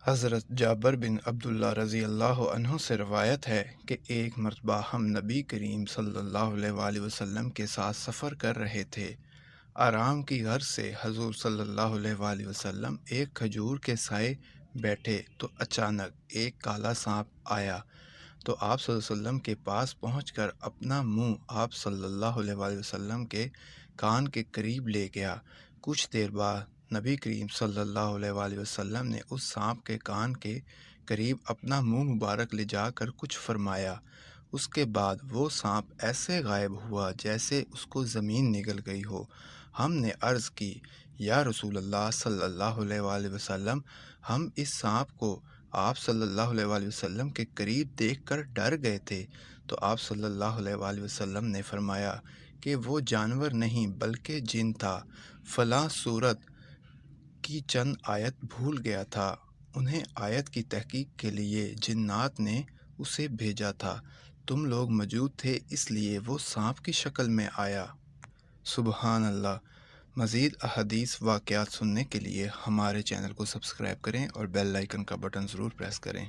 حضرت جابر بن عبداللہ رضی اللہ عنہ سے روایت ہے کہ ایک مرتبہ ہم نبی کریم صلی اللہ علیہ وآلہ وسلم کے ساتھ سفر کر رہے تھے۔ آرام کی غرض سے حضور صلی اللہ علیہ وآلہ وسلم ایک کھجور کے سائے بیٹھے تو اچانک ایک کالا سانپ آیا تو آپ صلی اللہ علیہ وسلم کے پاس پہنچ کر اپنا منہ آپ صلی اللہ علیہ وآلہ وسلم کے کان کے قریب لے گیا۔ کچھ دیر بعد نبی کریم صلی اللہ علیہ وآلہ وسلم نے اس سانپ کے کان کے قریب اپنا منہ مبارک لے جا کر کچھ فرمایا۔ اس کے بعد وہ سانپ ایسے غائب ہوا جیسے اس کو زمین نگل گئی ہو۔ ہم نے عرض کی، یا رسول اللہ صلی اللہ علیہ وآلہ وسلم، ہم اس سانپ کو آپ صلی اللہ علیہ وآلہ وسلم کے قریب دیکھ کر ڈر گئے تھے۔ تو آپ صلی اللہ علیہ وآلہ وسلم نے فرمایا کہ وہ جانور نہیں بلکہ جن تھا، فلاں سورت کی چند آیت بھول گیا تھا، انہیں آیت کی تحقیق کے لیے جنات نے اسے بھیجا تھا، تم لوگ موجود تھے اس لیے وہ سانپ کی شکل میں آیا۔ سبحان اللہ۔ مزید احادیث واقعات سننے کے لیے ہمارے چینل کو سبسکرائب کریں اور بیل آئیکن کا بٹن ضرور پریس کریں۔